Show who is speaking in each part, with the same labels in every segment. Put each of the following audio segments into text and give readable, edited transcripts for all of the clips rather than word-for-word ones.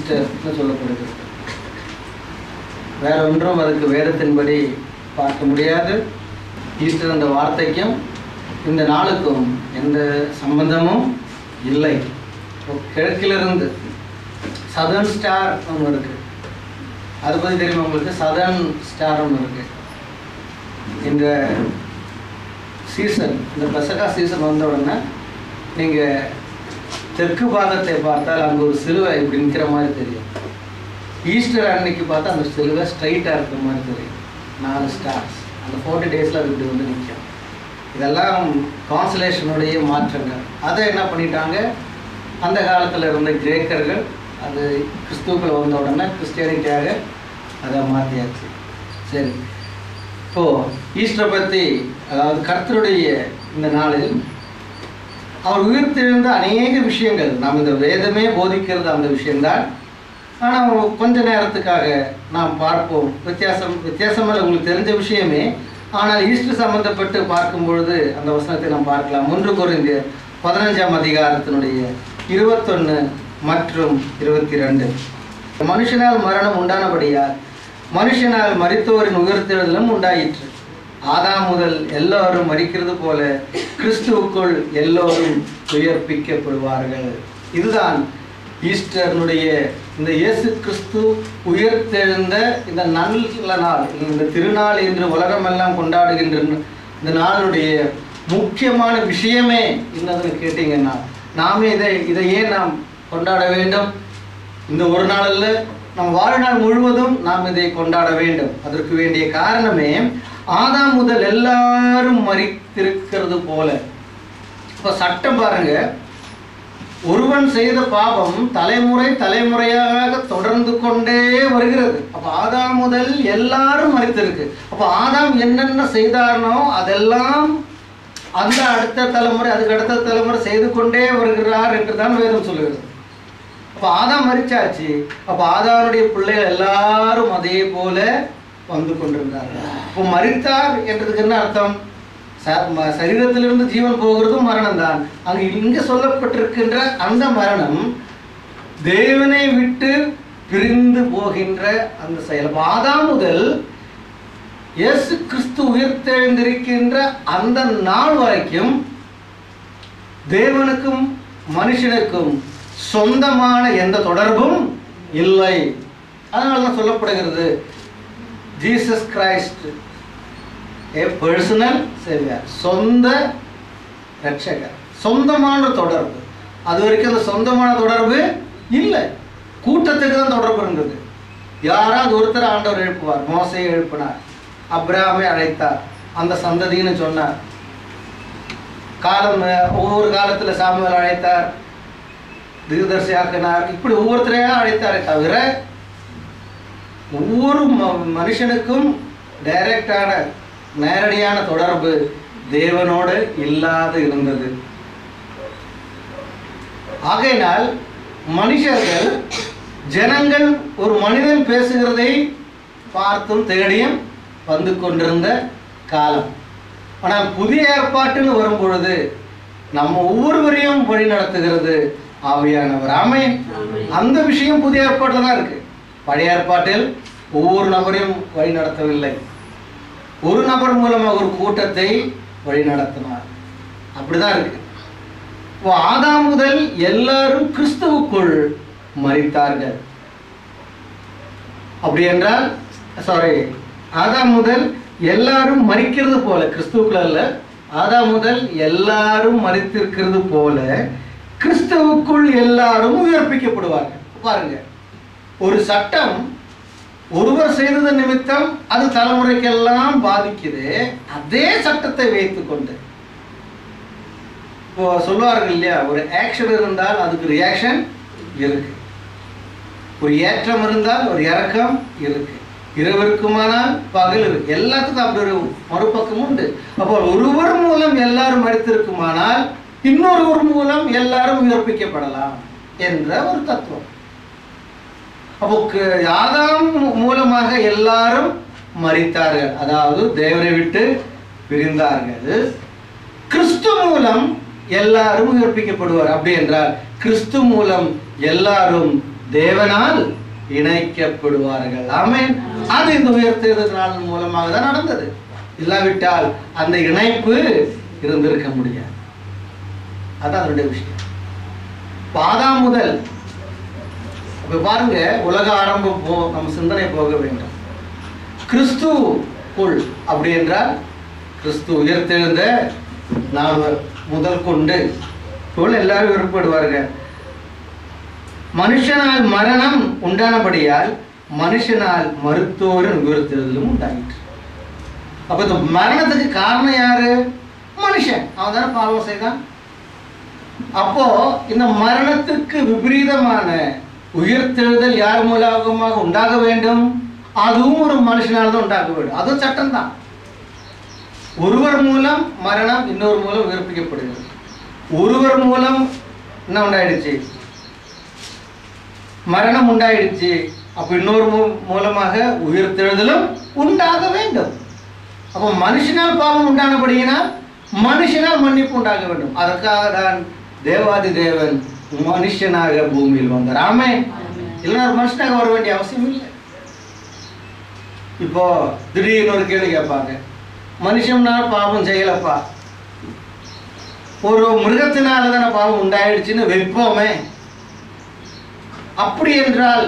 Speaker 1: ஈஸ்டர்னு சொல்லப்படுகிறது. வேற ஒன்றும் அதுக்கு வேதத்தின்படி பார்க்க முடியாது. ஈஸ்டர் என்ற வார்த்தைக்கும் இந்த நாளுக்கும் எந்த சம்பந்தமும் இல்லை. கிழக்கிலிருந்து சதர்ன் ஸ்டார் ஒன்று இருக்குது, அதை பற்றி தெரியுமா உங்களுக்கு? சதர்ன் ஸ்டார் ஒன்று இருக்குது. இந்த சீசன், இந்த பெசகா சீசன் வந்த உடனே நீங்கள் தெற்கு பாகத்தை பார்த்தால் அங்கே ஒரு சிலுவை இப்படி நிற்கிற மாதிரி தெரியும். ஈஸ்டர் அன்னைக்கு பார்த்தா அந்த சிலுவை ஸ்ட்ரைட்டாக இருக்கிற மாதிரி தெரியும். 4 ஸ்டார்ஸ் அந்த 40 டேஸில் அது இப்படி வந்து நிற்கும். இதெல்லாம் கான்சலேஷனுடைய மாற்றங்கள். அதை என்ன பண்ணிட்டாங்க, அந்த காலத்தில் இருந்த கிரேக்கர்கள் அது கிறிஸ்துக்கள் வந்த உடனே கிறிஸ்டியானிட்டியாக அதை மாற்றியாச்சு. சரி, இப்போது ஈஸ்டரை பற்றி, அதாவது கர்த்தருடைய இந்த நாளில் அவர் உயிர்த்தெழுந்த அநேக விஷயங்கள் நாம் இந்த வேதமே போதிக்கிறது அந்த விஷயம்தான். ஆனால் கொஞ்ச நேரத்துக்காக நாம் பார்ப்போம். வித்தியாசமாக உங்களுக்கு தெரிஞ்ச விஷயமே, ஆனால் ஈஸ்டர் சம்பந்தப்பட்டு பார்க்கும் பொழுது அந்த வசனத்தை நாம் பார்க்கலாம். 1 கொரிந்தியர் 15ஆம் அதிகாரத்தினுடைய 21 மற்றும் 22. மனுஷனால் மரணம் உண்டானபடியால் மனுஷனால் மரித்தோரின் உயிர்த்தெழுதலும் உண்டாயிற்று. ஆதாம் முதல் எல்லோரும் மரிக்கிறது போல கிறிஸ்துவுக்குள் எல்லோரும் உயிர்ப்பிக்கப்படுவார்கள். இதுதான் ஈஸ்டர்னுடைய, இந்த இயேசு கிறிஸ்து உயிர்த்தெழுந்த இந்த நல்ல நாள், இந்த திருநாள் என்று உலகமெல்லாம் கொண்டாடுகின்ற இந்த நாளுடைய முக்கியமான விஷயமே என்னதுன்னு கேட்டீங்கன்னா, நாமே இதை ஏன் நாம் கொண்டாட வேண்டும்? இந்த ஒரு நாளில் நம் வாழ்நாள் முழுவதும் நாம் இதை கொண்டாட வேண்டும். அதற்கு வேண்டிய காரணமே, ஆதாம் முதல் எல்லாரும் மரித்திருக்கிறது போல. இப்போ சட்டம் பாருங்க, ஒருவன் செய்த பாவம் தலைமுறை தலைமுறையாக தொடர்ந்து கொண்டே வருகிறது. அப்போ ஆதாம் முதல் எல்லாரும் மரித்திருக்கு. அப்போ ஆதாம் என்னென்ன செய்தார்னோ அதெல்லாம் அந்த அடுத்த தலைமுறை, அதுக்கு அடுத்த தலைமுறை செய்து கொண்டே வருகிறார் என்று தான் வேதம் சொல்லுகிறது. அப்போ ஆதாம் மரிச்சாச்சு. அப்போ ஆதாமுடைய பிள்ளைகள் எல்லாரும் அதே போல வந்து கொண்டிருந்தார்கள். இப்போ மரித்தார் என்றதுக்கு என்ன அர்த்தம்? சரீரத்திலிருந்து ஜீவன் போகிறதும் மரணம் தான். அங்கு இங்கே சொல்லப்பட்டிருக்கின்ற அந்த மரணம் தேவனை விட்டு பிரிந்து போகின்ற அந்த செயல். ஆதாம் முதல் இயேசு கிறிஸ்து உயிர்த்தெழுந்திருக்கின்ற அந்த நாள் வரைக்கும் தேவனுக்கும் மனுஷனுக்கும் சொந்தமான எந்த தொடர்பும் இல்லை. அதனால தான் சொல்லப்படுகிறது, ஜீசஸ் கிரைஸ்ட் ஏ பர்சனல் சேவியர், சொந்த ரட்சகர், சொந்தமான தொடர்பு. அது வரைக்கும் அந்த சொந்தமான தொடர்பு இல்லை. கூட்டத்துக்கு தான் தொடர்பு இருந்தது. யாராவது ஒருத்தர் ஆண்டவர் எழுப்புவார். மோசையை எழுப்பினார், அப்ராமை அழைத்தார், அந்த சந்ததின்னு சொன்னார். ஒவ்வொரு காலத்தில் சாமுவேல் அழைத்தார், தீர்க்கதரிசி ஆக்கினார். இப்படி ஒவ்வொருத்தரையா அழைத்தாரே தவிர ஒவ்வொரு மனுஷனுக்கும் டைரக்டான நேரடியான தொடர்பு தேவனோடு இல்லாது இருந்தது. ஆகையினால் மனுஷர்கள், ஜனங்கள் ஒரு மனிதன் பேசுகிறதை பார்த்தும் தேடியும் வந்து கொண்டிருந்த காலம். ஆனால் புதிய ஏற்பாட்டுன்னு வரும் பொழுது நம்ம ஒவ்வொருவரையும் வழி நடத்துகிறது ஆவியானவர். ஆமென். அந்த விஷயம் புதிய ஏற்பாட்டில் தான் இருக்கு. பழைய ஏற்பாட்டில் ஒவ்வொரு நபரையும் வழி நடத்தவில்லை. ஒரு நபர் மூலமாக ஒரு கூட்டத்தை வழி நடத்தினார். அப்படிதான் இருக்கு. ஆதாம் முதல் எல்லாரும் கிறிஸ்துவுக்குள் மரித்தார்கள். அப்படி என்றால் ஆதாம் முதல் எல்லாரும் மரிக்கிறது போல, கிறிஸ்துவுக்குள் அல்ல, ஆதாம் முதல் எல்லாரும் மரித்திருக்கிறது போல கிறிஸ்துவுக்குள் எல்லாரும் உயிர்ப்பிக்கப்படுவார்கள். பாருங்க, ஒரு சட்டம் ஒருவர் செய்தது நிமித்தம் அது தலைமுறைக்கெல்லாம் பாதிக்குது. அதே சட்டத்தை வைத்துக்கொண்டு இப்போ சொல்லுவார்கள் இல்லையா, ஒரு ஆக்ஷன் இருந்தால் அதுக்கு ரியாக்ஷன் இருக்கு, ஒரு ஏற்றம் இருந்தால் ஒரு இறக்கம் இருக்கு, இரவு இருக்குமானால் பகல் இருக்கு, எல்லாத்துக்கும் அப்படி ஒரு மறுபக்கம் உண்டு. அப்போ ஒருவர் மூலம் எல்லாரும் மரித்திருக்குமானால் இன்னொருவர் மூலம் எல்லாரும் உயிர்ப்பிக்கப்படலாம் என்ற ஒரு தத்துவம். அப்போ ஆதாம் மூலமாக எல்லாரும் மரித்தார்கள், அதாவது தேவனை விட்டு பிரிந்தார்கள். கிறிஸ்து மூலம் எல்லாரும் உயிர்ப்பிக்கப்படுவார். அப்படி என்றால் கிறிஸ்து மூலம் எல்லாரும் தேவனால் இணைக்கப்படுவார்கள். ஆமென். அது இந்த உயிர்த்தெழுதல் மூலமாக தான் நடந்தது. இல்லாவிட்டால் அந்த இணைப்பு இருந்திருக்க முடியாது. அதான் அதனுடைய விஷயம். ஆதாம் முதல் இப்ப பாருங்க, உலக ஆரம்பம் நம்ம சிந்தனை போக வேண்டும். கிறிஸ்துவுக்குள் அப்படி என்றால் கிறிஸ்து உயிர்த்தெழுந்த நாள் முதல் கொண்டு போல் எல்லாரும் விருப்பப்படுவார்கள். மனுஷனால் மரணம் உண்டானபடியால் மனுஷனால் மருத்துவரின் உயிர்த்தெழுதலும் உண்டாயிற்று. அப்ப இந்த மரணத்துக்கு காரணம் யாரு? மனுஷன். அவன் தானே பாவம் செய்தான். அப்போ இந்த மரணத்துக்கு விபரீதமான உயிர்த்தெழுதல் யார் மூலமாக உண்டாக வேண்டும்? அதுவும் ஒரு மனுஷனால் தான் உண்டாக வேண்டும். அதுவும் சட்டம் தான். ஒருவர் மூலம் மரணம், இன்னொரு மூலம் உயிர்ப்பிக்கப்படுகிறது. ஒருவர் மூலம் என்ன உண்டாயிடுச்சு? மரணம் உண்டாயிடுச்சு. அப்ப இன்னொரு மூலமாக உயிர்த்தெழுதலும் உண்டாக வேண்டும். அப்போ மனுஷனால் பாவம் உண்டானபடியினால் மனுஷனால் மன்னிப்பு உண்டாக வேண்டும். அதற்காக தான் தேவாதி தேவன் மனுஷனாக பூமியில் வந்தார். ஆமென். இல்லைன்னா மனுஷனாக வர வேண்டிய அவசியம் இல்லை. இப்போ திடீர்னு ஒரு கேள்வி கேட்பாங்க, மனுஷனால் பாவம் செய்யலப்பா, ஒரு மிருகத்தினால தானே பாவம் உண்டாயிடுச்சுன்னு வைப்போமே. அப்படி என்றால்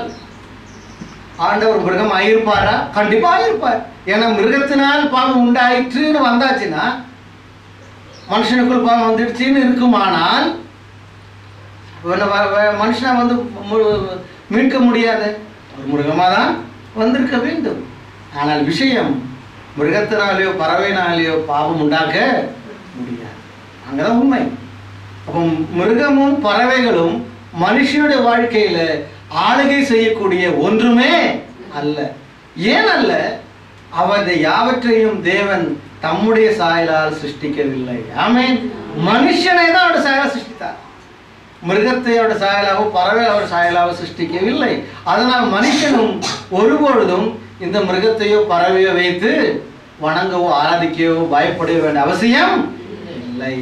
Speaker 1: ஆண்டவர் மிருகம் ஆயிருப்பாரா? கண்டிப்பா ஆயிருப்பார். ஏன்னா மிருகத்தினால் பாவம் உண்டாயிற்றுன்னு வந்தாச்சுன்னா மனுஷனுக்குள் பாவம் வந்துடுச்சுன்னு இருக்குமானால் மனுஷனை வந்து மீட்க முடியாது. ஒரு மிருகமாக தான் வந்திருக்க வேண்டும். ஆனால் விஷயம் மிருகத்தினாலேயோ பறவைனாலேயோ பாவம் உண்டாக்க முடியாது. அங்கதான் உண்மை. அப்போ மிருகமும் பறவைகளும் மனுஷனுடைய வாழ்க்கையில ஆளுகை செய்யக்கூடிய ஒன்றுமே அல்ல. ஏன் அல்ல? அவரை யாவற்றையும் தேவன் தம்முடைய சாயலால் சிருஷ்டிக்கவில்லை. ஆமென். மனுஷனை தான் அவருடைய சாயலால் சிருஷ்டித்தார். மிருகத்தை அவருடைய சாயலாவோ பறவை அவருடைய சாயலாவோ சிருஷ்டிக்கவில்லை. அதனால் மனுஷனும் ஒருபொழுதும் இந்த மிருகத்தையோ பறவையோ வைத்து வணங்கவோ ஆராதிக்கவோ பயப்பட வேண்டிய அவசியம் இல்லை.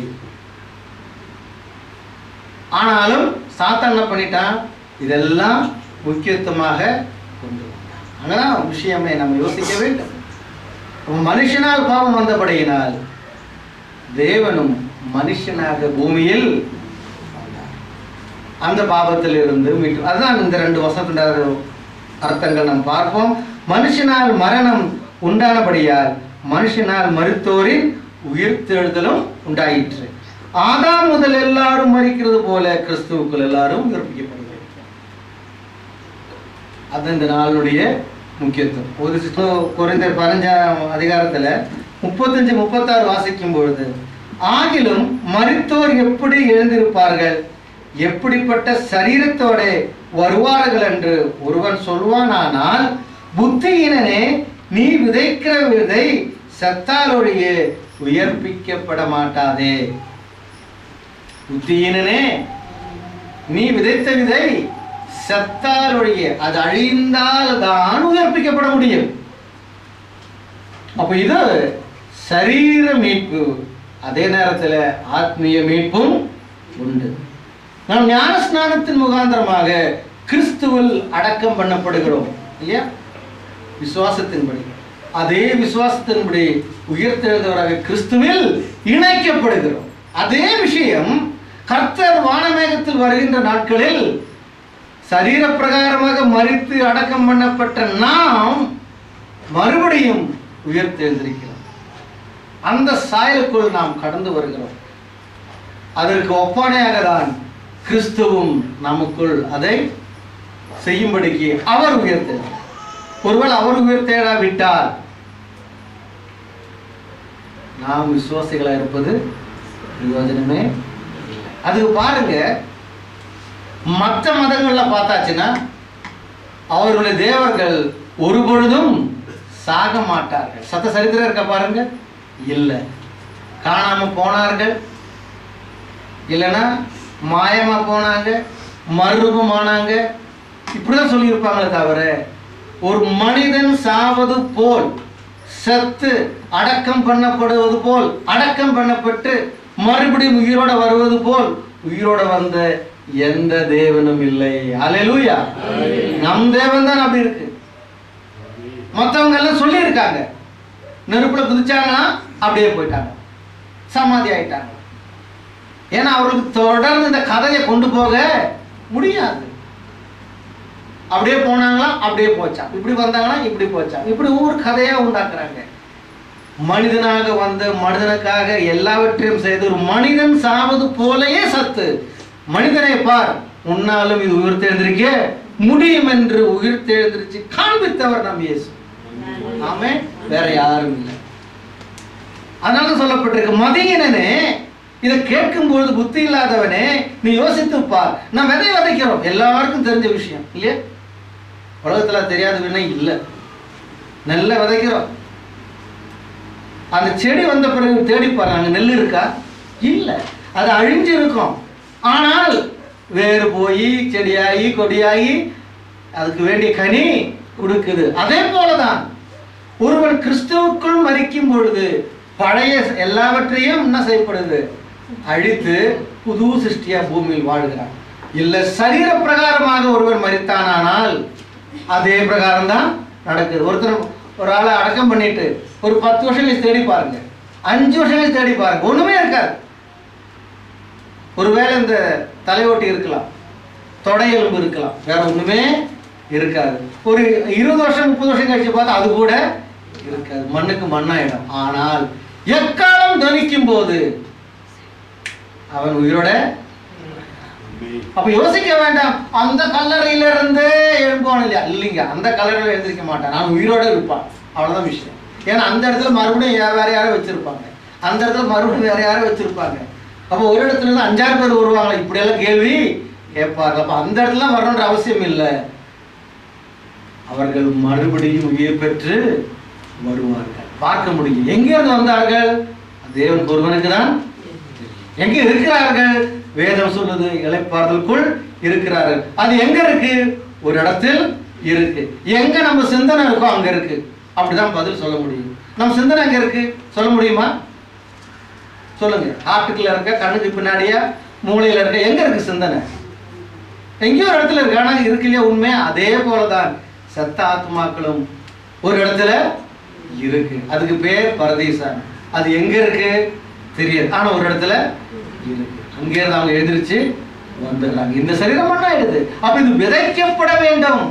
Speaker 1: ஆனாலும் சாத்தான் என்ன பண்ணிட்டான்? இதெல்லாம் முக்கியத்துவமாக கொண்டு வந்தான். அங்கதான் விஷயமே நம்ம யோசிக்க வேண்டும். மனுஷனால் பாவம் வந்தபடியினால் தேவனும் மனுஷனாக பூமியில் அந்த பாவத்தில் இருந்து மீட்டு. அதுதான் இந்த 2 வசனத்தின் அர்த்தங்கள் நாம் பார்ப்போம். மனுஷனால் மரணம் உண்டானபடியால் மனுஷனால் மருத்துவரின் உயிர்த்தெழுதலும் உண்டாயிற்று. ஆதாம் முதல் எல்லாரும் மரிக்கிறது போல கிறிஸ்துவுக்குள் எல்லாரும் உயிர்ப்பிக்கப்படுகிறார்கள். அது இந்த நாளுடைய முக்கியத்துவம். ஒரு கொரிந்தியர் 15ஆம் அதிகாரத்துல 35-36 வாசிக்கும் பொழுது, ஆகிலும் மரித்தோர் எப்படி எழுந்திருப்பார்கள், எப்படிப்பட்ட சரீரத்தோட வருவார்கள் என்று ஒருவன் சொல்வானானால், புத்தியினனே நீ விதைக்கிற விதை சத்தாலொழிய உயர்ப்பிக்கப்பட மாட்டாதே. புத்தியினனே நீ விதைத்த விதை சத்தாலொழிய, அது அழிந்தால் தான் உயர்ப்பிக்கப்பட முடியும். அப்ப இது சரீர மீட்பு, அதே நேரத்தில் ஆத்மீய மீட்பும் உண்டு. நாம் ஞான ஸ்நானத்தின் முகாந்திரமாக கிறிஸ்துவில் அடக்கம் பண்ணப்படுகிறோம் இல்லையா? விசுவாசத்தின்படி. அதே விசுவாசத்தின்படி உயிர்த்தெழுந்தவராக கிறிஸ்துவில் இணைக்கப்படுகிறோம். அதே விஷயம் கர்த்தர் வானமேகத்தில் வருகின்ற நாட்களில் சரீர பிரகாரமாக மரித்து அடக்கம் பண்ணப்பட்ட நாம் மறுபடியும் உயிர்த்தெழுந்திருக்கிறோம். அந்த சாயலுக்குள் நாம் கடந்து வருகிறோம். அதற்கு ஒப்பானையாக தான் கிறிஸ்துவும் நமக்குள் அதை செய்யும்படிக்கு அவர் உயர்த்தெழுந்தார். ஒருவேளை அவர் உயர்த்தெழாவிட்டால் நாம் விசுவாசிகளாக இருப்பது பிரயோஜனமே. அதுக்கு பாருங்க, மற்ற மதங்கள்ல பார்த்தாச்சுன்னா அவர்களுடைய தேவர்கள் ஒரு பொழுதும் சாக மாட்டார்கள். சத்த சரித்திரம் இருக்க பாருங்க. இல்லை, காணாம போனார்கள், இல்லைன்னா மாயமா போனாங்க, மறுரூபமானாங்க, இப்படிதான் சொல்லியிருப்பாங்களே தவிர ஒரு மனிதன் சாவது போல், செத்து அடக்கம் பண்ணப்படுவது போல், அடக்கம் பண்ணப்பட்டு மறுபடியும் உயிரோட வருவது போல் உயிரோட வந்த எந்த தேவனும் இல்லை. அல்லேலூயா. நம் தேவன் தான் அப்படி இருக்கு. மற்றவங்க எல்லாம் சொல்லி இருக்காங்க, நெருப்புல குதிச்சாங்கன்னா அப்படியே போயிட்டாங்க, சமாதி ஆயிட்டாங்க. ஏன்னா அவர்களுக்கு தொடர்ந்து இந்த கதையை கொண்டு போக முடியாது. அப்படியே போனாங்களா அப்படியே போச்சா, இப்படி வந்தாங்களா இப்படி போச்சா, இப்படி ஒவ்வொரு கதையா உண்டாக்குறாங்க. மனிதனாக வந்த மனிதனுக்காக எல்லாவற்றையும் செய்து ஒரு மனிதன் சாவது போலயே சத்து. மனிதனை பார், உன்னாலும் இது உயிர்த்தெழுந்திருக்க முடியும் என்று உயிர்த்தெழுந்திருச்சு காண்பித்தவர் நம் இயேசு. ஆமே, வேற யாரும் இல்லை. அதனால சொல்லப்பட்டிருக்கு, மதியனே இதை கேட்கும் பொழுது புத்தி இல்லாதவனே நீ யோசித்து பார். நான் விதை விதைக்கிறோம், எல்லாருக்கும் தெரிஞ்ச விஷயம் இல்லையா? உலகத்துல தெரியாத வினை இல்லை. நெல்லை விதைக்கிறோம், அந்த செடி வந்த பிறகு தேடி பாருங்க, அங்க நெல் இருக்கா? இல்லை, அது அழிஞ்சு இருக்கும். ஆனால் வேறு போய் செடியாகி கொடியாகி அதுக்கு வேண்டிய கனி கொடுக்குது. அதே போலதான் ஒருவன் கிறிஸ்துவுக்குள் மரிக்கும் பொழுது பழைய எல்லாவற்றையும் என்ன செய்யப்படுது? அழித்து புது சிருஷ்டியா பூமியில் வாழ்கிறான். இல்ல சரீர பிரகாரமாக ஒருவன் மரித்தானால் அதே பிரகாரம் தான் நடக்குது. ஒருத்தர் ஒரு ஆளை அடக்கம் பண்ணிட்டு ஒரு 10 வருஷம் கழிச்சு தேடி பாருங்க, 5 வருஷம் கழிச்சு தேடி பாருங்க, ஒண்ணுமே இருக்காது. ஒருவேளை இந்த தலையோட்டி இருக்கலாம், தொடை எலும்பு இருக்கலாம், வேற ஒண்ணுமே இருக்காது. ஒரு 20 வருஷம் 30 வருஷம் கழிச்சு பார்த்தா அது கூட இருக்காது, மண்ணுக்கு மண்ணாயிடும். ஆனால் எக்காலம் துணிக்கும் போது அவன் உயிரோட. அப்ப யோசிக்க வேண்டாம், அந்த கல்லறையில இருந்து எழும்புவான் இல்லையா? இல்லைங்க, அந்த கல்லறையில எழுந்திருக்க மாட்டான், நான் உயிரோட இருப்பான். அவ்வளவுதான் விஷயம். ஏன்னா அந்த இடத்துல மறுபடியும் வேற யாரும் வச்சிருப்பாங்க, அந்த இடத்துல மறுபடியும் வேற யாரும் வச்சிருப்பாங்க. அப்போ ஒரு இடத்துல இருந்து 5-6 பேர் வருவாங்களா, இப்படி எல்லாம் கேள்வி கேட்பார்கள். அப்ப அந்த இடத்துல வரணுன்ற அவசியம் இல்லை. அவர்கள் மறுபடியும் உயிர் பெற்று வருவார்கள். பார்க்க முடியும். எங்க இருந்து வந்தார்கள்? தேவன் ஒருவனுக்கு தான். எங்க இருக்கிறார்கள்? வேதம் சொல்லுது, இளைப்பாறுதலுக்குள் இருக்கிறார்கள். அது எங்க இருக்கு? ஒரு இடத்தில் இருக்கு. எங்க நம்ம சிந்தனை இருக்கோ அங்க இருக்கு. அப்படிதான் பதில் சொல்ல முடியும். நம்ம சிந்தனை எங்க இருக்கு சொல்ல முடியுமா? சொல்லுங்க. ஹார்ட்டுக்குள்ள இருக்க, கண்ணுக்கு பின்னாடியா, மூளையில இருக்க, எங்க இருக்கு சிந்தனை? எங்கேயோ ஒரு இடத்துல இருக்கு. ஆனா இருக்கு இல்லையா? உண்மை. அதே போலதான் சத்த ஆத்மாக்களும் ஒரு இடத்துல இருக்கு. அதுக்கு பேர் பரதீசான். அது எங்க இருக்கு தெரியாது, ஆனா ஒரு இடத்துல இருக்கு. அங்கே இருந்து அவங்க எழுந்திருச்சு வந்துடுறாங்க. இந்த சரீரம் என்ன ஆயிடுது? அப்ப இது விதைக்கப்பட வேண்டும்.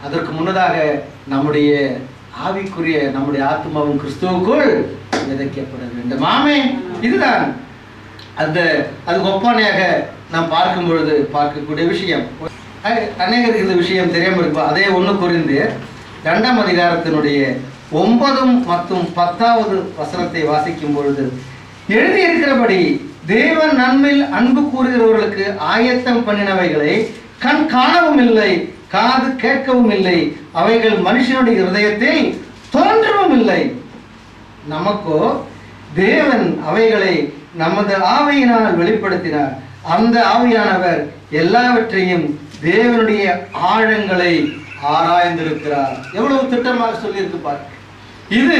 Speaker 1: அதற்கு முன்னதாக நம்முடைய ஆவிக்குரிய நம்முடைய ஆத்மாவும் கிறிஸ்துவுக்குள் விதைக்கப்பட வேண்டும். ஆமே, இதுதான் அந்த அதுக்கு ஒப்பானையாக நாம் பார்க்கும் பொழுது பார்க்கக்கூடிய விஷயம். அநேகருக்கு இந்த விஷயம் தெரியாம இருக்கும். அதே 1 கொரிந்தியர் 2ஆம் அதிகாரத்தினுடைய 9 மற்றும் 10வது வசனத்தை வாசிக்கும் பொழுது எழுதியிருக்கிறபடி தேவன் நன்மையில் அன்பு கூறுகிறவர்களுக்கு ஆயத்தம் பண்ணினவைகளை கண் காணவும் இல்லை, காது கேட்கவும் இல்லை, அவைகள் மனுஷனுடைய இருதயத்தில் தோன்றவும் இல்லை. நமக்கோ தேவன் அவைகளை நமது ஆவியினால் வெளிப்படுத்தினார். அந்த ஆவியானவர் எல்லாவற்றையும் தேவனுடைய ஆழங்களை ஆராய்ந்திருக்கிறார். எவ்வளவு திட்டமாக சொல்லியிருக்கு பாருங்க. இது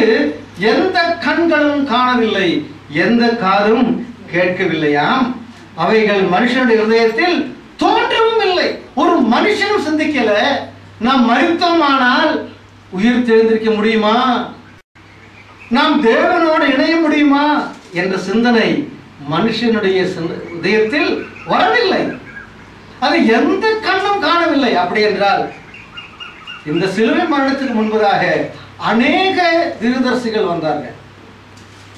Speaker 1: எந்த கண்களும் காணவில்லை, எந்த காதும் கேட்கவில்லையாம், அவைகள் மனுஷனுடைய இதயத்தில் தோன்றவும் இல்லை. ஒரு மனுஷனும் சிந்திக்கல, நாம் மரித்தோமானால் உயிர் தெரிந்திருக்க முடியுமா, நாம் தேவனோடு இணைய முடியுமா என்ற சிந்தனை மனுஷனுடைய இதயத்தில் வரவில்லை. அது எந்த கண்ணும் காணவில்லை. அப்படி என்றால் இந்த சிலுவை மரணத்துக்கு முன்பதாக அநேக தீர்க்கதரிசிகள் வந்தார்கள்,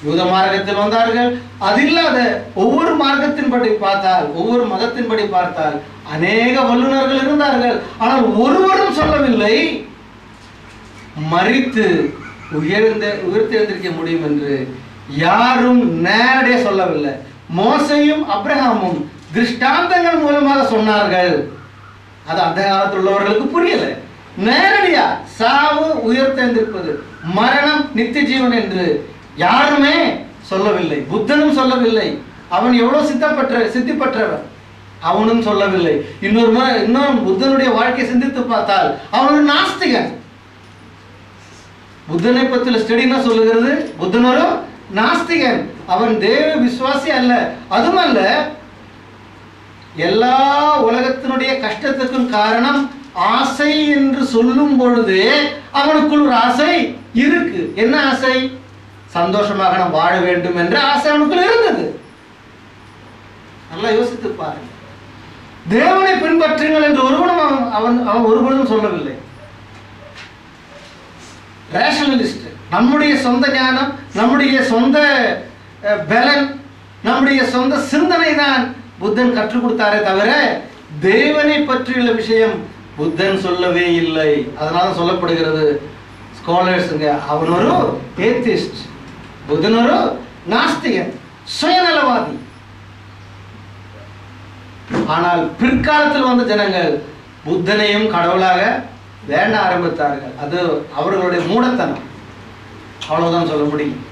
Speaker 1: யூத மார்க்கத்தில் வந்தார்கள். அது இல்லாத ஒவ்வொரு மார்க்கத்தின்படி பார்த்தால், ஒவ்வொரு மதத்தின்படி பார்த்தால் அநேக வல்லுநர்கள் இருந்தார்கள். ஆனால் ஒருவரும் சொல்லவில்லை மரித்து உயிர்த்தெழுந்திருக்க முடியும் என்று. யாரும் நேரடியாக சொல்லவில்லை. மோசையும் அப்ரஹாமும் திருஷ்டாந்தங்கள் மூலமாக சொன்னார்கள். அது அந்த காலத்தில் உள்ளவர்களுக்கு புரியல. நேரடியா சாவு உயிர்த்தெழுந்திருப்பது, மரணம் நித்திய ஜீவன் என்று யாருமே சொல்லவில்லை. புத்தனும் சொல்லவில்லை. அவன் எவ்வளவு சித்தி பெற்றவன், அவனும் சொல்லவில்லை. இன்னும் புத்தனுடைய வாழ்க்கையை சிந்தித்து பார்த்தால் அவன் நாஸ்திகன். புத்தனை பற்றின ஸ்டடினா சொல்லுகிறது, புத்தன் ஒரு நாஸ்திகன். அவன் தேவ விசுவாசி அல்ல. அதுமல்ல, எல்லா உலகத்தினுடைய கஷ்டத்துக்கும் காரணம் ஆசை என்று சொல்லும் பொழுது அவனுக்குள் ஒரு ஆசை இருக்கு. என்ன ஆசை? சந்தோஷமாக நாம் வாழ வேண்டும் என்ற ஆசை அவனுக்குள் இருந்தது. நல்லா யோசித்து பாருங்க. தேவனை பின்பற்றுங்கள் என்று ஒருவனும் அவன் ஒருவனும் சொல்லவில்லை. ரேஷனலிஸ்ட், நம்முடைய சொந்த ஞானம், நம்முடைய சொந்த பலன், நம்முடைய சொந்த சிந்தனை தான் புத்தன் கற்றுக் கொடுத்தாரே தவிர தேவனை பற்றியுள்ள விஷயம் புத்தன் சொல்லவே இல்லை. அதனால சொல்லப்படுகிறது ஸ்காலர்ஸுங்க, அவன் ஒரு ஏத்திஸ்ட், புத்தன் ஒரு நாஸ்திகன், சுயநலவாதி. ஆனால் பிற்காலத்தில் வந்த ஜனங்கள் புத்தனையும் கடவுளாக வேண்ட ஆரம்பித்தார்கள். அது அவர்களுடைய மூடத்தனம், அவ்வளவுதான் சொல்ல முடியும்.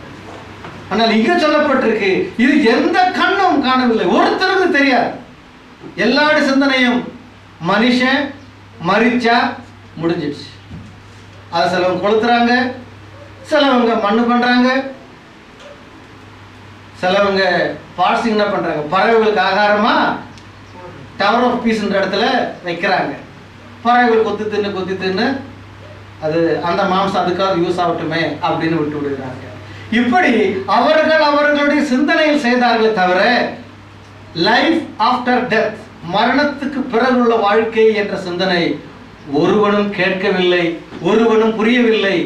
Speaker 1: ஆனால் இங்க சொல்லப்பட்டிருக்கு, இது எந்த கண்ணும் காணவில்லை, ஒருத்தருக்கு தெரியாது. எல்லாருடைய சிந்தனையும் மனுஷன் மரிச்சா முடிஞ்சிடுச்சு. அது சிலவங்க கொளுத்துறாங்க, சிலவங்க மண்ணு பண்றாங்க, சிலவங்க பாசிங் என்ன பண்றாங்க, பறவைகளுக்கு ஆகாரமா டவர் ஆஃப் பீஸ்ன்ற இடத்துல வைக்கிறாங்க. பறவைகள் கொத்தி தின்னு அது அந்த மாம்சம் அதுக்காக யூஸ் ஆகட்டுமே அப்படின்னு விட்டு விடுகிறாங்க. இப்படி அவர்களுடைய சிந்தனையில் செய்தார்களே தவிர லைஃப் ஆஃப்டர் டெத், மரணத்துக்கு பிறகுள்ள வாழ்க்கை என்ற சிந்தனை ஒருவனும் கேட்கவில்லை, ஒருவனும் புரியவில்லை,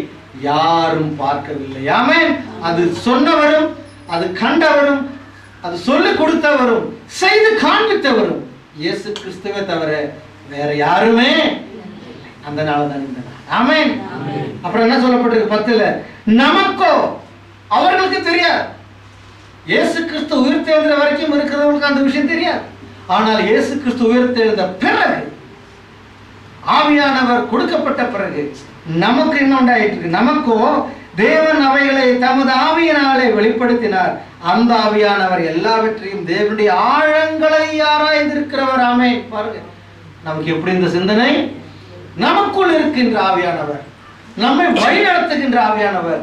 Speaker 1: யாரும் பார்க்கவில்லை. ஆமென். அது சொன்னவரும், அது கண்டவரும், அது சொல்லிக் கொடுத்தவரும், செய்து காண்பித்தவரும் இயேசு கிறிஸ்துவே தவிர வேற யாருமே. அந்த நாள் தான் இந்த நாள். ஆமென். அப்புறம் என்ன சொல்லப்பட்டிருக்கு 10ல, நமக்கோ அவர்களுக்கு தெரியாது. இயேசு கிறிஸ்து உயிர்த்தெழுந்த வரைக்கும் இருக்கிறவங்களுக்கு அந்த விஷயம் தெரியாது. ஆனால் இயேசு கிறிஸ்து உயிர்த்தெழுந்த பிறகு, ஆவியானவர் கொடுக்கப்பட்ட பிறகு நமக்கு என்ன உண்டாயிட்டு இருக்கு? நமக்கோ தேவன் அவைகளை தமது ஆவியினாலே வெளிப்படுத்தினார். அந்த ஆவியானவர் எல்லாவற்றையும் தேவனுடைய ஆழங்களை ஆராய்ந்திருக்கிறவர். ஆமென். பாருங்க, நமக்கு எப்படி இந்த சிந்தனை? நமக்குள் இருக்கின்ற ஆவியானவர், நம்மை வழிநடத்துகின்ற ஆவியானவர்,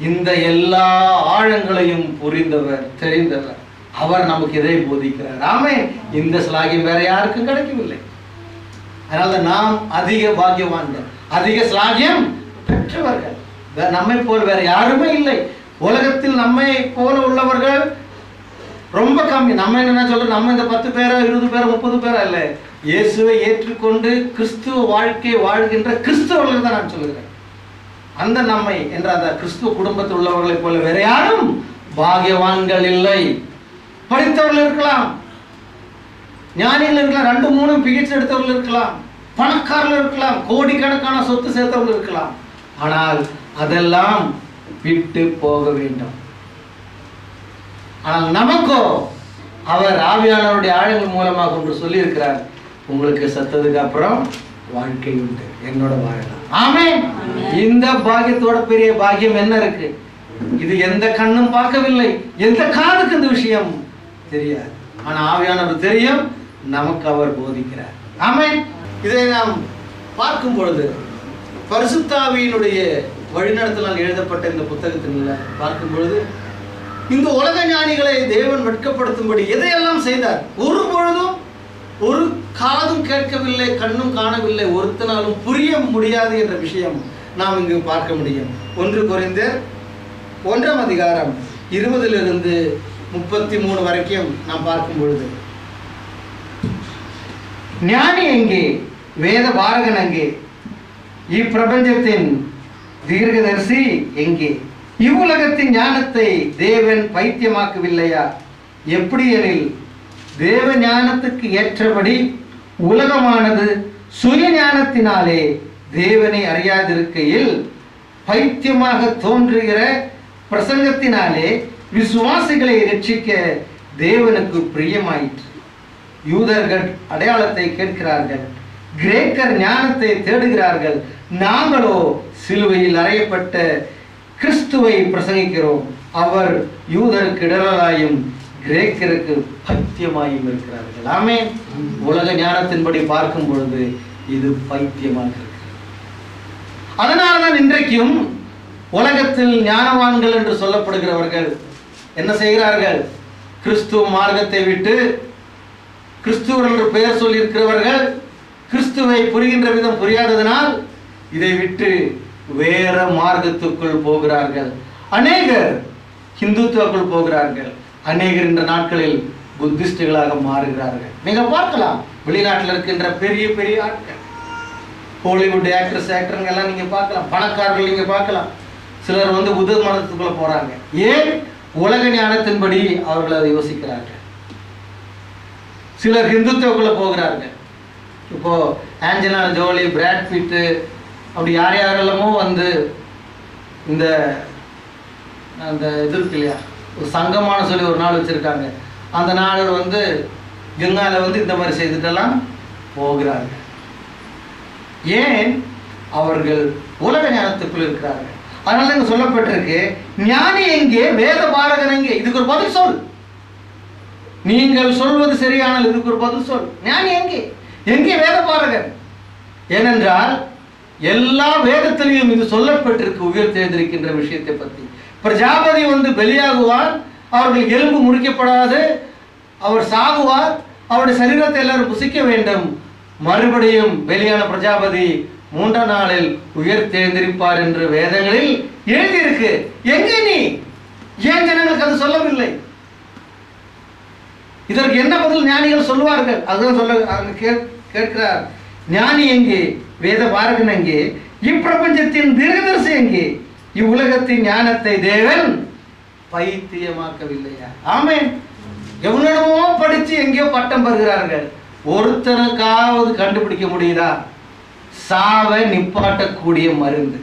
Speaker 1: இந்த எல்லா ஆழங்களையும் புரிந்தவர், தெரிந்தவர். அவர் நமக்கு இதை போதிக்கிறார். ஆமென். இந்த ஸ்லாகியம் வேற யாருக்கும் கிடைக்கவில்லை. அதனால நாம் அதிக பாக்கியவான்கள், அதிக ஸ்லாகியம் பெற்றவர்கள். நம்மை போல் வேற யாருமே இல்லை உலகத்தில். நம்மை போல உள்ளவர்கள் ரொம்ப கம்மி. நம்ம என்ன சொல்ற, நம்ம இந்த 10 பேரோ 20 பேரோ 30 பேரோ இல்ல, இயேசுவை ஏற்றுக்கொண்டு கிறிஸ்துவ வாழ்க்கை வாழ்கின்ற கிறிஸ்தவர்கள் தான் நான் சொல்லுகிறேன். அந்த நம்மை என்ற அந்த கிறிஸ்துவ குடும்பத்தில் உள்ளவர்களை போல வேற யாரும் பாக்கியவான்கள் இல்லை. படித்தவர்கள் இருக்கலாம், ஞானிகள் இருக்கலாம், 2-3 PhD எடுத்தவர்கள் இருக்கலாம், பணக்காரர்கள் இருக்கலாம், கோடிக்கணக்கான சொத்து சேர்த்தவர்கள் இருக்கலாம். ஆனால் அதெல்லாம் விட்டு போக வேண்டும். ஆனால் நமக்கோ அவர் ஆவியானவருடைய ஆழங்கள் மூலமாக ஒன்று சொல்லி இருக்கிறார், உங்களுக்கு செத்ததுக்கு அப்புறம் வாழ்க்கை உண்டு, என்னோட வாழலாம். ஆமென். இந்த பாக்கியத்தோட பெரிய பாக்கியம் என்ன இருக்கு? இது எந்த கண்ணும் பார்க்கவில்லை, எந்த காதுக்கு இந்த விஷயம் தெரியாது. ஆனா ஆவியானவர் தெரியும், நமக்கு அவர் போதிக்கிறார். ஆமென். இதை நாம் பார்க்கும் பொழுது பரிசுத்த ஆவியினுடைய வழிநடத்தலால் எழுதப்பட்ட இந்த புத்தகத்தின் பார்க்கும் பொழுது இந்த உலக ஞானிகளை தேவன் வெட்கப்படுத்தும்படி எதையெல்லாம் செய்தார்? ஒரு பொழுதும் ஒரு காதும் கேட்கவில்லை, கண்ணும் காணவில்லை, ஒருத்தனாலும் புரிய முடியாது என்ற விஷயம் நாம் இங்கு பார்க்க முடியும். 1 கொரிந்தியர் 1ஆம் அதிகாரம் 20லிருந்து 33 வரைக்கும் நாம் பார்க்கும் பொழுது, ஞானி எங்கே? வேத பாரகன் எங்கே? இப்பிரபஞ்சத்தின் தீர்க்கதரிசி எங்கே? இவ்வுலகத்தின் ஞானத்தை தேவன் பைத்தியமாக்கவில்லையா? எப்படி எனில் தேவ ஞானத்துக்கு ஏற்றபடி உலகமானது சுய ஞானத்தினாலே தேவனை அறியாதிருக்கையில் பைத்தியமாக தோன்றுகிற பிரசங்கத்தினாலே விசுவாசிகளை ரட்சிக்க தேவனுக்கு பிரியமாயிற்று. யூதர்கள் அடையாளத்தை கேட்கிறார்கள், கிரேக்கர் ஞானத்தை தேடுகிறார்கள். நாங்களோ சிலுவையில் அறையப்பட்ட கிறிஸ்துவை பிரசங்கிக்கிறோம். அவர் யூதருக்கு இடரலாயும் கிரேக்கருக்கு பைத்தியமாயும் இருக்கிறார்கள். ஆமென். உலக ஞானத்தின்படி பார்க்கும் பொழுது இது பைத்தியமாக இருக்கு. அதனால்தான் இன்றைக்கும் உலகத்தில் ஞானவான்கள் என்று சொல்லப்படுகிறவர்கள் என்ன செய்கிறார்கள்? கிறிஸ்துவ மார்க்கத்தை விட்டு கிறிஸ்துவர் என்று பெயர் சொல்லி இருக்கிறவர்கள் கிறிஸ்துவை புரிகின்ற விதம் புரியாததனால் இதை விட்டு வேற மார்க்கத்துக்குள் போகிறார்கள். அநேகர் ஹிந்துத்துவக்குள் போகிறார்கள். அநேகர் இந்த நாட்களில் புத்திஸ்டுகளாக மாறுகிறார்கள். நீங்க பார்க்கலாம், வெளிநாட்டில் இருக்கின்ற பெரிய பெரிய ஆட்கள், ஹாலிவுட் ஆக்டர்ஸ் ஆக்டருங்க எல்லாம் நீங்க பார்க்கலாம், பணக்காரர்கள் நீங்க பார்க்கலாம். சிலர் வந்து புத்த மதத்துக்குள்ள போறாங்க. ஏன்? உலக ஞானத்தின்படி அவர்கள் அதை யோசிக்கிறார்கள். சிலர் ஹிந்துத்துவக்குள்ள போகிறார்கள். இப்போ ஆஞ்சனா ஜோலி, பிராட் பிட், அப்படி யார் யாரெல்லாமோ வந்து இந்த அந்த இது இருக்கு இல்லையா, ஒரு சங்கமான சொல்லி ஒரு நாள் வச்சிருக்காங்க. அந்த நாள் வந்து கங்கால வந்து இந்த மாதிரி செய்துட்டெல்லாம் போகிறார்கள். ஏன்? அவர்கள் உலக ஞானத்துக்குள் இருக்கிறார்கள். அதனால இங்க சொல்லப்பட்டிருக்கு, ஞானி எங்கே, வேத பாரகன் எங்கே? இதுக்கு ஒரு பதில் சொல். நீங்கள் சொல்வது சரியானால் இதுக்கு ஒரு பதில் சொல். ஞானி எங்கே? எங்கே வேத பாரகன்? ஏனென்றால் எல்லா வேதத்திலையும் இது சொல்லப்பட்டிருக்கு உயிர்த்தெழுந்திருக்கின்ற விஷயத்தை பற்றி. பிரஜாபதி வந்து பலியாகுவார், அவர்கள் எலும்பு முறிக்கப்படாது, அவர் சாகுவார், அவருடைய சரீரத்தை எல்லாரும் புசிக்க வேண்டும். மறுபடியும் பலியான பிரஜாபதி 3ஆம் நாளில் உயிர்த்தெழுந்திருப்பார் என்று வேதங்களில் எழுதியிருக்கு. எங்கே நீ? ஏன் ஜனங்களுக்கு அது சொல்லவில்லை? இதற்கு என்ன பதில் ஞானிகள் சொல்லுவார்கள்? அதுதான் சொல்ல கேட்கிறார். ஞானி எங்கே, வேத பாரகன் எங்கே, இப்பிரபஞ்சத்தின் தீர்க்கதரிசி எங்கே, இவ்வுலகத்தின் ஞானத்தை தேவன் பைத்தியமாக்கவில்லையா? ஆமென். எவனிடமோ படிச்சு எங்கேயோ பட்டம் பெறுகிறார்கள். ஒருத்தனுக்காவது கண்டுபிடிக்க முடியுதா சாவை நிப்பாட்டக்கூடிய மருந்து?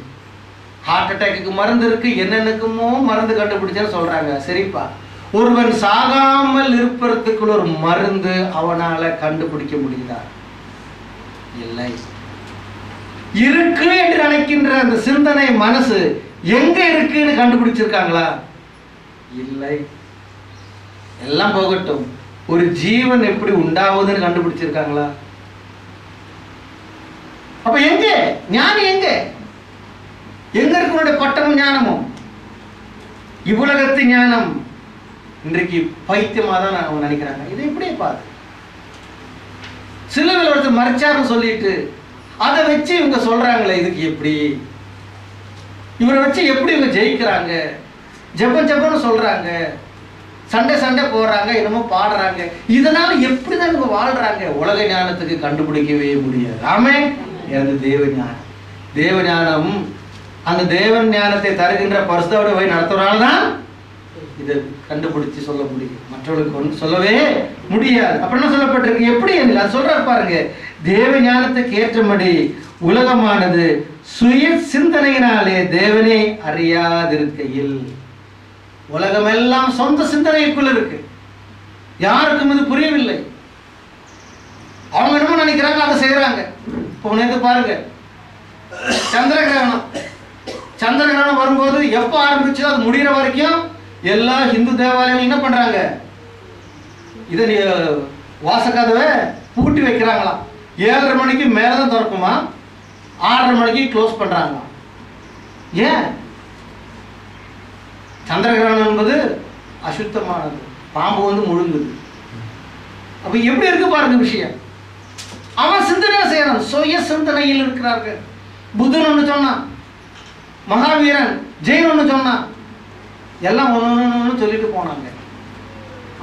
Speaker 1: ஹார்ட் அட்டாக்கு மருந்து இருக்கு, என்னென்னக்குமோ மருந்து கண்டுபிடிச்சா சொல்றாங்க. சரிப்பா, ஒருவன் சாகாமல் இருப்பதற்குள்ள ஒரு மருந்து அவனால கண்டுபிடிக்க முடியுதா? இல்லை. இருக்கு என்று நினைக்கின்ற அந்த சிந்தனை மனசு எங்க இருக்குன்னு கண்டுபிடிச்சிருக்காங்களா? இல்லை. எல்லாம் போகட்டும், ஒரு ஜீவன் எப்படி உண்டாவதுன்னு கண்டுபிடிச்சிருக்காங்களா? அப்ப எங்க ஞானி? எங்க எங்க இருக்கு பட்டமும் ஞானமும்? இவ்வுலகத்து ஞானம் இன்றைக்கு பைத்தியமா தான் அவங்க நினைக்கிறாங்க. இது எப்படியே பாரு, சிலுவையில் ஒருத்தர் மறைச்சாருன்னு சொல்லிட்டு அதை வச்சு இவங்க சொல்றாங்களே, இதுக்கு எப்படி? இவரை வச்சு எப்படி இவங்க ஜெயிக்கிறாங்க? ஜெபம் ஜெபம்னு சொல்றாங்க, சண்டை சண்டை போடுறாங்க, என்னமோ பாடுறாங்க. இதனால எப்படிதான் இவங்க வாழ்றாங்க? உலக ஞானத்துக்கு கண்டுபிடிக்கவே முடியாது. ஆமென். அது தேவ ஞானம். தேவ ஞானம், அந்த தேவன் ஞானத்தை தருகின்ற பரிசுத்தோட போய் நடத்துறதுனால்தான் இதை கண்டுபிடிச்சு சொல்ல முடியும். மற்றவர்களுக்கு சொல்லவே முடியாது. அப்புறம் என்ன சொல்லப்பட்டிருக்கு? எப்படி அது சொல்றாரு பாருங்க. தேவ ஞானத்துக்கு ஏற்றபடி உலகமானது சுய சிந்தனையினாலே தேவனை அறியாதிருக்கையில், உலகமெல்லாம் சொந்த சிந்தனைக்குள்ள இருக்கு, யாருக்கும் இது புரியவில்லை. அவங்க என்ன நினைக்கிறாங்க அதை செய்யறாங்க. இப்போ நேற்று பாருங்க, சந்திரகிரகணம். சந்திரகிரகணம் வரும்போது எப்போ ஆரம்பிச்சோ அது முடிகிற வரைக்கும் எல்லா ஹிந்து தேவாலயம் என்ன பண்றாங்க? இதை வாசக்கதவை பூட்டி வைக்கிறாங்களாம். 7:30 மணிக்கு மேலதான் திறக்குமா, 6:30 மணிக்கு க்ளோஸ் பண்றாங்களாம். ஏன்? சந்திரகிரகணம் என்பது அசுத்தமானது, பாம்பு வந்து முழுங்குது. அப்ப எப்படி இருக்கு பாருங்க விஷயம். அவன் சிந்தனை செய்யறான், சுய சிந்தனையில் இருக்கிறார்கள். புத்தன் ஒன்று சொன்னான், மகாவீரன் ஜெயின் ஒன்று சொன்னான், எல்லாம் ஒன்று சொல்லிட்டு போனாங்க.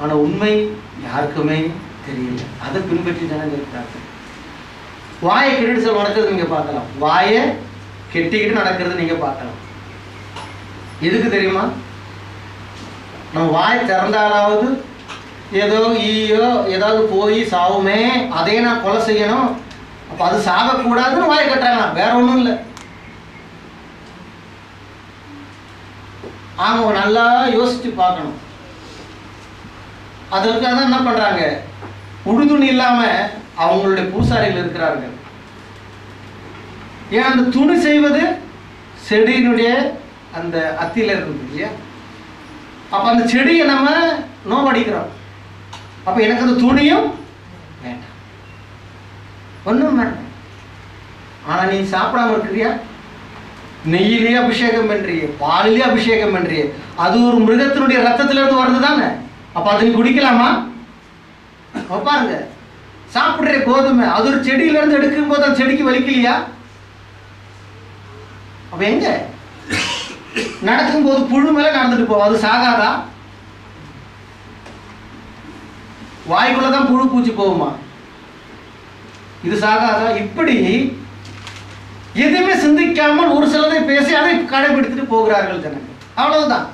Speaker 1: ஆனா உண்மை யாருக்குமே தெரியல. அதை பின்பற்றி ஜனங்க இருக்கிறார்கள். வாயை கெட்டிட்டு நடக்கிறது நீங்க பார்க்கலாம், வாயை கெட்டிக்கிட்டு நடக்கிறது நீங்க பார்க்கலாம். எதுக்கு தெரியுமா? நம்ம வாய் திறந்தாலாவது ஏதோ ஈயோ ஏதாவது போய் சாவுமே, அதே நான் கொலை செய்யணும், அப்ப அது சாகக்கூடாதுன்னு வாயை கட்டுறாங்க. வேற ஒன்றும் இல்லை. அவங்க நல்லா யோசிச்சு பார்க்கணும். அதற்காக தான் என்ன பண்றாங்க, உடுதுணி இல்லாம அவங்களுடைய பூசாரிகள் இருக்கிறார்கள். ஏன்? அந்த துணி செய்வது செடியினுடைய அந்த அத்தியில இருக்குது இல்லையா? அப்ப அந்த செடியை நம்ம நோவடிக்கிறோம். அப்ப எனக்கு அந்த துணியும் வேண்டாம், ஒன்றும் வேண்டாம். ஆனா நீ சாப்பிடாம இருக்கிறியா? நெய்யிலேயே அபிஷேகம் பண்றிய, பாலிலேயே அபிஷேகம் பண்றிய, அது ஒரு மிருகத்தினுடைய ரத்தத்திலிருந்து வருது தானே. அப்ப அதை நீ குடிக்கலாமா? பாருங்க, சாப்பிடுற கோதுமை அது ஒரு செடியில இருந்து எடுக்கும் போது அந்த செடிக்கு வலிக்கலையா? அப்ப எங்க நடக்கும் போது புழு மேல நடந்துட்டு போவோம், அது சாகாதா? வாய்க்குள்ளதான் புழு பூச்சி போகுமா? இது சாகாதா? இப்படி எதுவுமே சிந்திக்காமல் ஒரு சிலரை பேசி அதை கடைபிடித்துட்டு போகிறார்கள் ஜனங்கள். அவ்வளவுதான்.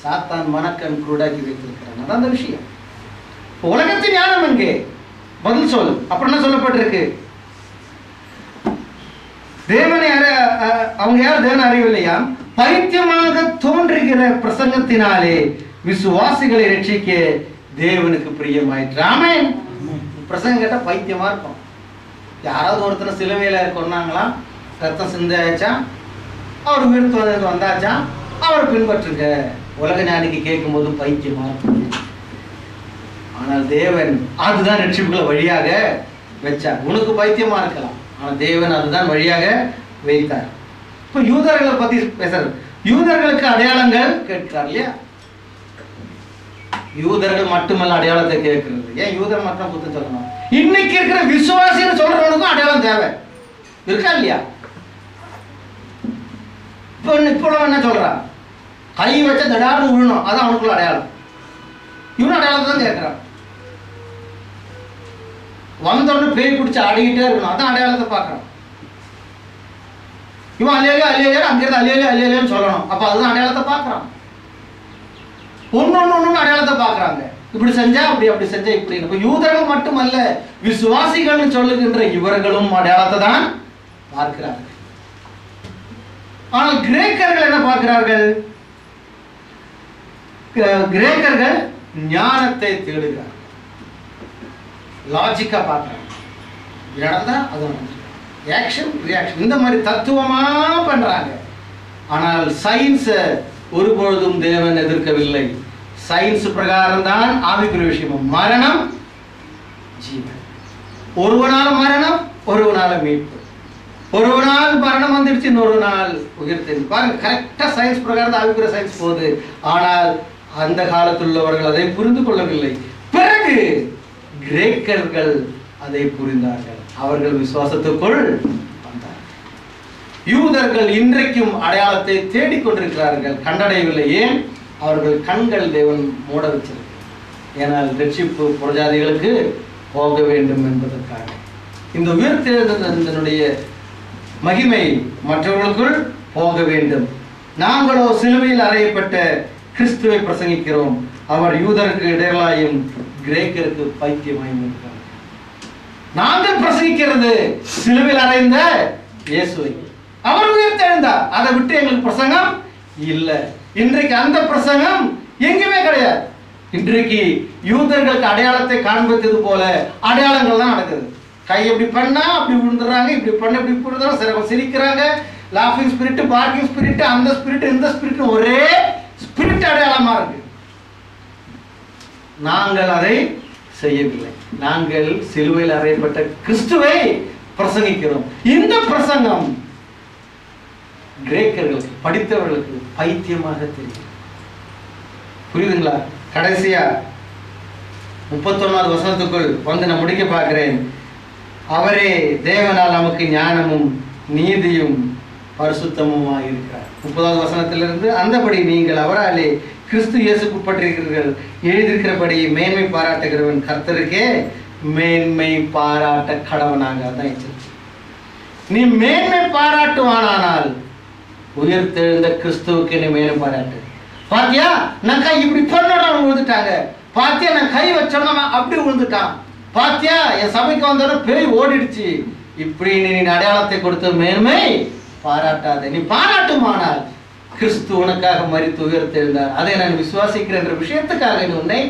Speaker 1: சாத்தான் மனக்கண் குருடாக்கி வைத்திருக்கிறான். அதான் அந்த விஷயம். உலகத்தின் ஞானம் எங்கே? பதில் சொல். அப்புறம் என்ன சொல்லப்பட்டிருக்கு? தேவனை அவங்க யாரும் தேவனை அறிவில்லையா? பைத்தியமாக தோன்றுகிற பிரசங்கத்தினாலே விசுவாசிகளை ரட்சிக்க தேவனுக்கு பிரியமாயிற்று. ஆமென். பிரசங்கம் கேட்டா பைத்தியமா இருக்கும். யாராவது ஒருத்தர் சிலுவையில கொன்னாங்களா, ரத்தம் சிந்தாச்சா, அவர் உயிர் வந்தாச்சா, அவர் பின்பற்றுங்க. உலக ஞானிக்கு கேட்கும் போது பைத்தியமா இருக்கும். ஆனால் தேவன் அதுதான் ரட்சிப்புகளை வழியாக வச்சார். உனக்கு பைத்தியமா இருக்கலாம், ஆனால் தேவன் அதுதான் வழியாக வைத்தார். இப்ப யூதர்களை பத்தி பேசுறது. யூதர்களுக்கு அடையாளங்கள் கேட்கிறார் இல்லையா? யூதர்கள் மட்டுமல்ல அடையாளத்தை கேட்கிறது. ஏன் யூதர் மட்டும் குத்தம் சொல்லணும்? இன்னைக்கு இருக்கிற விசுவாசின்னு சொல்றவனுக்கும் அடையாளம் தேவை இருக்கா இல்லையா? இப்போ என்ன சொல்றான்? கை வச்ச தடார்னு விழணும், அதான் அவனுக்குள்ள அடையாளம். இவனும் அடையாளத்தை தான் கேட்கிறான். வந்தோடனே பேய் பிடிச்சி ஆடிக்கிட்டே இருக்கணும், அதான் அடையாளத்தை பார்க்கறான். இவன் அல்லேலூயா அல்லேலூயா அங்கிருந்து அல்லேலூயா அல்லேலூயான்னு சொல்லணும், அப்ப அதுதான் அடையாளத்தை பார்க்கறான். ஒன்னொன்னு அடையாளத்தை பார்க்கறாங்க. இப்படி செஞ்சா அப்படி, அப்படி செஞ்சா இப்படி. இப்ப யூதர்கள் மட்டுமல்ல, விசுவாசிகள் சொல்லுகின்ற இவர்களும் அடையாளத்தை தான் பார்க்கிறார்கள். ஆனால் கிரேக்கர்கள் என்ன பார்க்கிறார்கள்? கிரேக்கர்கள் ஞானத்தை தேடுகிறார்கள், லாஜிக்கா பார்க்கறாங்க. நடந்தா அது ஆக்ஷன் ரியாக்ஷன் இந்த மாதிரி தத்துவமா பண்றாங்க. ஆனால் சயின்ஸை ஒருபொழுதும் தேவன் எதிர்க்கவில்லை. சயின்ஸ் பிரகாரம் தான் ஆவிக்குரிய விஷயம். மரணம் ஜீவன். ஒருவனால மரணம், ஒருவனால மீட்பு. ஒருவனால் மரணம் வந்துடுச்சு, இன்னொரு நாள் உயிர்த்தெழுந்து. பாருங்க, கரெக்டா சயின்ஸ் பிரகாரம் ஆவிக்குரிய சயின்ஸ் போகுது. ஆனால் அந்த காலத்தில் உள்ளவர்கள் அதை புரிந்து கொள்ளவில்லை. பிறகு கிரேக்கர்கள் அதை புரிந்தார்கள், அவர்கள் விசுவாசத்துக்குள் வந்தார்கள். யூதர்கள் இன்றைக்கும் அடையாளத்தை தேடிக்கொண்டிருக்கிறார்கள், கண்டடையவில்லை. ஏன்? அவர்கள் கண்கள் தேவன் மூட வச்சிருக்கு. ஏனால் ரட்சிப்பு புறஜாதிகளுக்கு போக வேண்டும் என்பதற்காக. இந்த உயிர்த்தெழுதலினுடைய மகிமை மற்றவர்களுக்குள் போக வேண்டும். நாங்களோ சிலுவையில் அறையப்பட்ட கிறிஸ்துவை பிரசங்கிக்கிறோம், அவர் யூதருக்கு இடர்களாயும் கிரேக்கருக்கு பைத்தியமாயும் இருக்கிறார். நாங்கள் பிரசங்கிக்கிறது சிலுவையில் அறைந்த இயேசுவை, அவர் உயிர்த்தெழுந்தார். அதை விட்டு எங்களுக்கு பிரசங்கம் இல்லை. இன்றைக்கு அந்த பிரசங்கம் எங்குமே கிடையாது. இன்றைக்கு யூதர்களுக்கு அடையாளத்தை காண்பித்தது போல அடையாளங்கள் தான் நடக்குது. கை எப்படி பண்ணா அப்படி விழுந்துடுறாங்க, இப்படி பண்ண இப்படி விழுந்துறாங்க, சிறப்பு சிரிக்கிறாங்க. லாஃபிங் ஸ்பிரிட், பார்க்கிங் ஸ்பிரிட், அந்த ஸ்பிரிட் இந்த ஸ்பிரிட், ஒரே ஸ்பிரிட் அடையாளமா இருக்கு. நாங்கள் அதை செய்யவில்லை. நாங்கள் சிலுவையில் அறையப்பட்ட கிறிஸ்துவை பிரசங்கிக்கிறோம். இந்த பிரசங்கம் கிரேக்கர்களுக்கு, படித்தவர்களுக்கு பைத்தியமாக தெரியும். புரியுதுங்களா? கடைசியா 31வது வசனத்துக்குள் வந்து நான் முடிக்க பார்க்கிறேன். அவரே தேவனால் நமக்கு ஞானமும் நீதியும் பரிசுத்தமுமாய் இருக்கிறார். 30வது வசனத்திலிருந்து, அந்தபடி நீங்கள் அவராலே கிறிஸ்து இயேசுக்குட்பட்டிருக்கிறீர்கள், எழுதியிருக்கிறபடி மேன்மை பாராட்டுகிறவன் கர்த்தருக்கே மேன்மை பாராட்ட கடவனாக. அதான் நீ மேன்மை பாராட்டுவானால் உயிர்த்தெழுந்த கிறிஸ்துவுக்கு நீ மேன்மை பாராட்டு. பாத்தியா, நான் கை இப்படி பண்ணோட விழுந்துட்டாங்க, பாத்தியா நான் கை வச்சோம்னா அப்படி விழுந்துட்டான், பாத்தியா என் சபைக்கு வந்தோட பேய் ஓடிடுச்சு, இப்படி நீ அடையாளத்தை கொடுத்த மேன்மை பாராட்டாத. நீ பாராட்டுமானால் கிறிஸ்து உனக்காக மரித்து உயிர்த்தெழுந்தார், அதை நான் விசுவாசிக்கிறேன் என்ற விஷயத்துக்காக நீ உன்னை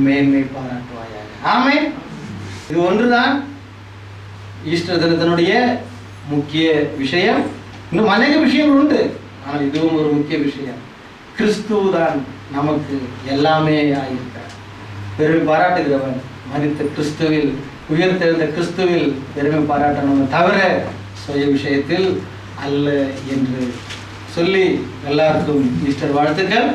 Speaker 1: மேன்மை பாராட்டுவாயாக. ஆமென். இது ஒன்றுதான் ஈஸ்டர் தினத்தினுடைய முக்கிய விஷயம். இன்னும் அநேக விஷயங்கள் உண்டு, ஆனால் இதுவும் ஒரு முக்கிய விஷயம். கிறிஸ்துவ தான் நமக்கு எல்லாமே ஆயிருக்கிறார். பெருமை பாராட்டுகிறவன் மரித்த கிறிஸ்துவில், உயிர்த்தெழுந்த கிறிஸ்துவில் பெருமை பாராட்டணும், தவிர சுய விஷயத்தில் அல்ல என்று சொல்லி எல்லாருக்கும் ஈஸ்டர் வாழ்த்துக்கள்.